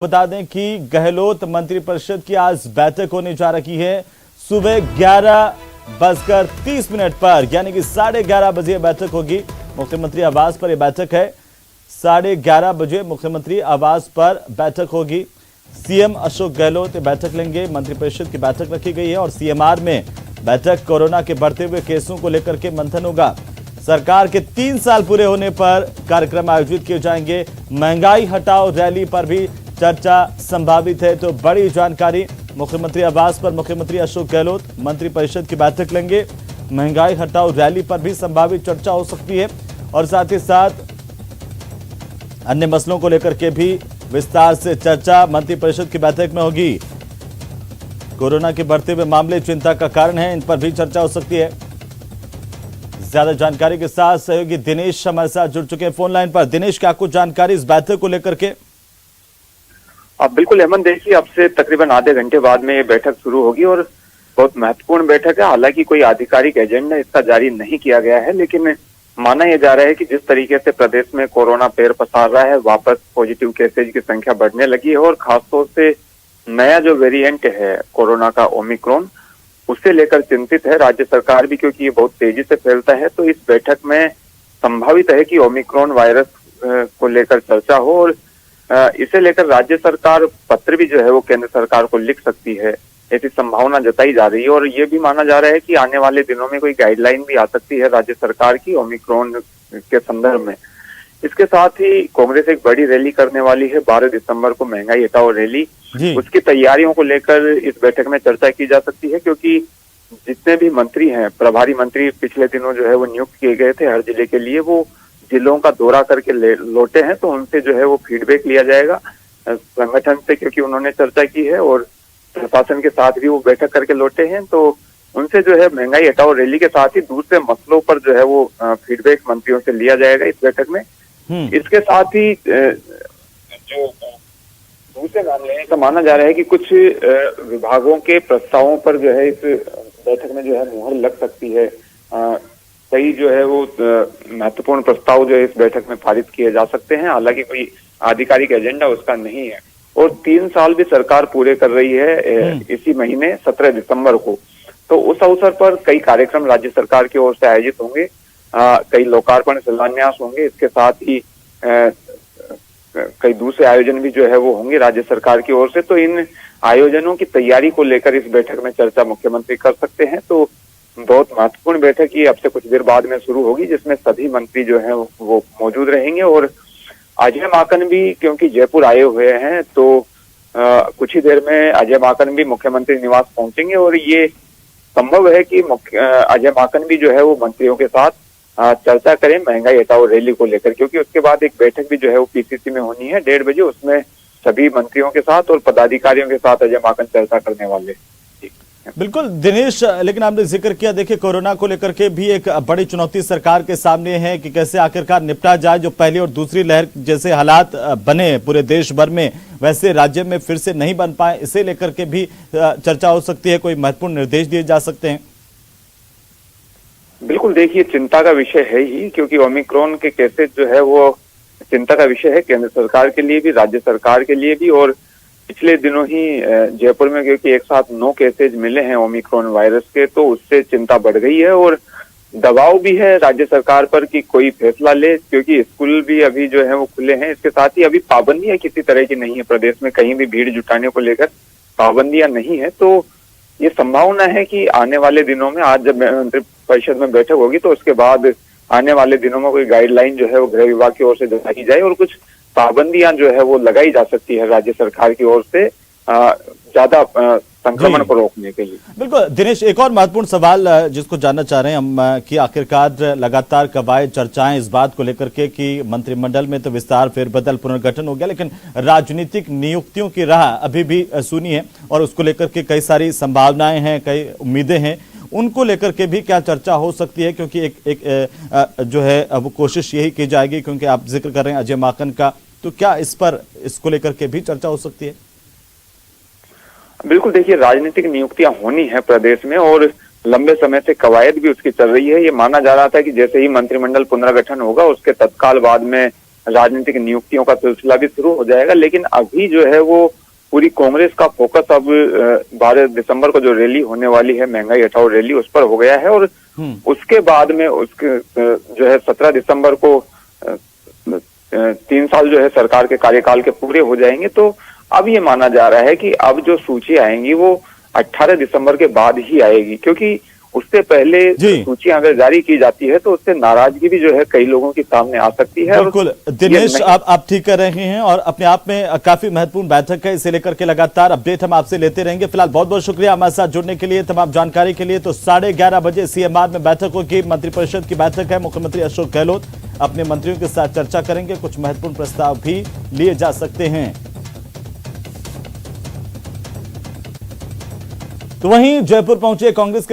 बता दें कि गहलोत मंत्रिपरिषद की आज बैठक होने जा रही है सुबह 11:30 पर, यानी कि 11:30 बजे बैठक होगी। मुख्यमंत्री आवास पर यह बैठक है। 11:30 बजे मुख्यमंत्री आवास पर बैठक होगी। सीएम अशोक गहलोत बैठक लेंगे। मंत्रिपरिषद की बैठक रखी गई है और सीएमआर में बैठक कोरोना के बढ़ते हुए केसों को लेकर के मंथन होगा। सरकार के 3 साल पूरे होने पर कार्यक्रम आयोजित किए जाएंगे। महंगाई हटाओ रैली पर भी चर्चा संभावित है। तो बड़ी जानकारी, मुख्यमंत्री आवास पर मुख्यमंत्री अशोक गहलोत मंत्रिपरिषद की बैठक लेंगे। महंगाई हटाओ रैली पर भी संभावित चर्चा हो सकती है और साथ ही साथ अन्य मसलों को लेकर के भी विस्तार से चर्चा मंत्रिपरिषद की बैठक में होगी। कोरोना के बढ़ते हुए मामले चिंता का कारण है, इन पर भी चर्चा हो सकती है। ज्यादा जानकारी के साथ सहयोगी दिनेश हमारे साथ जुड़ चुके हैं फोन लाइन पर। दिनेश, क्या कुछ जानकारी इस बैठक को लेकर के? अब बिल्कुल हेमंत, देखिए अब से तकरीबन आधे घंटे बाद में ये बैठक शुरू होगी और बहुत महत्वपूर्ण बैठक है। हालांकि कोई आधिकारिक एजेंडा इसका जारी नहीं किया गया है, लेकिन माना यह जा रहा है कि जिस तरीके से प्रदेश में कोरोना पैर पसार रहा है, वापस पॉजिटिव केसेज की संख्या बढ़ने लगी है और खासतौर से नया जो वेरिएंट है कोरोना का ओमिक्रॉन, उससे लेकर चिंतित है राज्य सरकार भी, क्योंकि ये बहुत तेजी से फैलता है। तो इस बैठक में संभावित है कि ओमिक्रॉन वायरस को लेकर चर्चा हो और इसे लेकर राज्य सरकार पत्र भी जो है वो केंद्र सरकार को लिख सकती है, ऐसी संभावना जताई जा रही है। और ये भी माना जा रहा है कि आने वाले दिनों में कोई गाइडलाइन भी आ सकती है राज्य सरकार की ओमिक्रॉन के संदर्भ में। इसके साथ ही कांग्रेस एक बड़ी रैली करने वाली है 12 दिसंबर को, महंगाई हटाओ रैली। उसकी तैयारियों को लेकर इस बैठक में चर्चा की जा सकती है, क्योंकि जितने भी मंत्री हैं, प्रभारी मंत्री पिछले दिनों जो है वो नियुक्त किए गए थे हर जिले के लिए, वो जिलों का दौरा करके लौटे हैं। तो उनसे जो है वो फीडबैक लिया जाएगा संगठन से, क्योंकि उन्होंने चर्चा की है और प्रशासन के साथ भी वो बैठक करके लौटे हैं। तो उनसे जो है महंगाई हटाओ रैली के साथ ही दूसरे मसलों पर जो है वो फीडबैक मंत्रियों से लिया जाएगा इस बैठक में। इसके साथ ही जो दूसरे मामले हैं, तो माना जा रहा है कि कुछ विभागों के प्रस्तावों पर जो है इस बैठक में जो है मुहर लग सकती है। कई जो है वो महत्वपूर्ण प्रस्ताव जो है इस बैठक में पारित किए जा सकते हैं। हालांकि कोई आधिकारिक एजेंडा उसका नहीं है। और 3 साल भी सरकार पूरे कर रही है इसी महीने 17 दिसंबर को। तो उस अवसर पर कई कार्यक्रम राज्य सरकार की ओर से आयोजित होंगे, कई लोकार्पण शिलान्यास होंगे। इसके साथ ही कई दूसरे आयोजन भी जो है वो होंगे राज्य सरकार की ओर से। तो इन आयोजनों की तैयारी को लेकर इस बैठक में चर्चा मुख्यमंत्री कर सकते हैं। तो बहुत महत्वपूर्ण बैठक ही अब से कुछ देर बाद में शुरू होगी, जिसमें सभी मंत्री जो हैं वो मौजूद रहेंगे। और अजय माकन भी क्योंकि जयपुर आए हुए हैं, तो कुछ ही देर में अजय माकन भी मुख्यमंत्री निवास पहुंचेंगे और ये संभव है कि अजय माकन भी जो है वो मंत्रियों के साथ चर्चा करें महंगाई हटाओ रैली को लेकर, क्योंकि उसके बाद एक बैठक भी जो है वो पीसीसी में होनी है 1:30 बजे। उसमें सभी मंत्रियों के साथ और पदाधिकारियों के साथ अजय माकन चर्चा करने वाले। बिल्कुल दिनेश, लेकिन आपने जिक्र किया, देखिए कोरोना को लेकर के भी एक बड़ी चुनौती सरकार के सामने है कि कैसे आखिरकार निपटा जाए। जो पहली और दूसरी लहर जैसे हालात बने पूरे देश भर में, वैसे राज्य में फिर से नहीं बन पाए, इसे लेकर के भी चर्चा हो सकती है। कोई महत्वपूर्ण निर्देश दिए जा सकते हैं? बिल्कुल, देखिए चिंता का विषय है ही, क्योंकि ओमिक्रॉन के केसेस जो है वो चिंता का विषय है केंद्र सरकार के लिए भी, राज्य सरकार के लिए भी। और पिछले दिनों ही जयपुर में क्योंकि एक साथ 9 केसेज मिले हैं ओमिक्रॉन वायरस के, तो उससे चिंता बढ़ गई है और दबाव भी है राज्य सरकार पर कि कोई फैसला ले, क्योंकि स्कूल भी अभी जो है वो खुले हैं। इसके साथ ही अभी पाबंदियां किसी तरह की नहीं है प्रदेश में, कहीं भी भीड़ जुटाने को लेकर पाबंदियां नहीं है। तो ये संभावना है कि आने वाले दिनों में, आज जब मंत्रिपरिषद में बैठक होगी तो उसके बाद आने वाले दिनों में कोई गाइडलाइन जो है वो गृह विभाग की ओर से जताई जाए और कुछ पाबंदियां जो है वो लगाई जा सकती है राज्य सरकार की ओर से ज्यादा संक्रमण को रोकने के लिए। बिल्कुल दिनेश, एक और महत्वपूर्ण सवाल जिसको जानना चाह रहे हैं हम कि आखिरकार लगातार कवायद चर्चाएं इस बात को लेकर के कि मंत्रिमंडल में तो विस्तार फेरबदल पुनर्गठन हो गया, लेकिन राजनीतिक नियुक्तियों की राह अभी भी सुनी है और उसको लेकर के कई सारी संभावनाएं हैं, कई उम्मीदें हैं। उनको लेकर के भी क्या चर्चा हो सकती है? क्योंकि एक जो है वो कोशिश यही की जाएगी, क्योंकि आप जिक्र कर रहे हैं अजय माकन का, तो क्या इस पर इसको लेकर के भी चर्चा हो सकती है? बिल्कुल, देखिए राजनीतिक नियुक्तियां होनी है प्रदेश में और लंबे समय से कवायद भी उसकी चल रही है। ये माना जा रहा था कि जैसे ही मंत्रिमंडल पुनर्गठन होगा उसके तत्काल बाद में राजनीतिक नियुक्तियों का सिलसिला भी शुरू हो जाएगा। लेकिन अभी जो है वो पूरी कांग्रेस का फोकस अब 12 दिसंबर को जो रैली होने वाली है, महंगाई हटाओ रैली, उस पर हो गया है। और उसके बाद में उसके जो है 17 दिसंबर को 3 साल जो है सरकार के कार्यकाल के पूरे हो जाएंगे। तो अब ये माना जा रहा है कि अब जो सूची आएंगी वो 18 दिसंबर के बाद ही आएगी, क्योंकि उससे पहले सूची अगर जारी की जाती है तो उससे नाराजगी भी जो है कई लोगों के सामने आ सकती है। बिल्कुल दिनेश, आप ठीक कर रहे हैं और अपने आप में काफी महत्वपूर्ण बैठक है, इसे लेकर के लगातार अपडेट हम आपसे लेते रहेंगे। फिलहाल बहुत बहुत शुक्रिया हमारे साथ जुड़ने के लिए, तमाम जानकारी के लिए। तो 11:30 बजे सीएमआर में बैठक होगी, मंत्रिपरिषद की बैठक है। मुख्यमंत्री अशोक गहलोत अपने मंत्रियों के साथ चर्चा करेंगे, कुछ महत्वपूर्ण प्रस्ताव भी लिए जा सकते हैं। तो वहीं जयपुर पहुंचे कांग्रेस के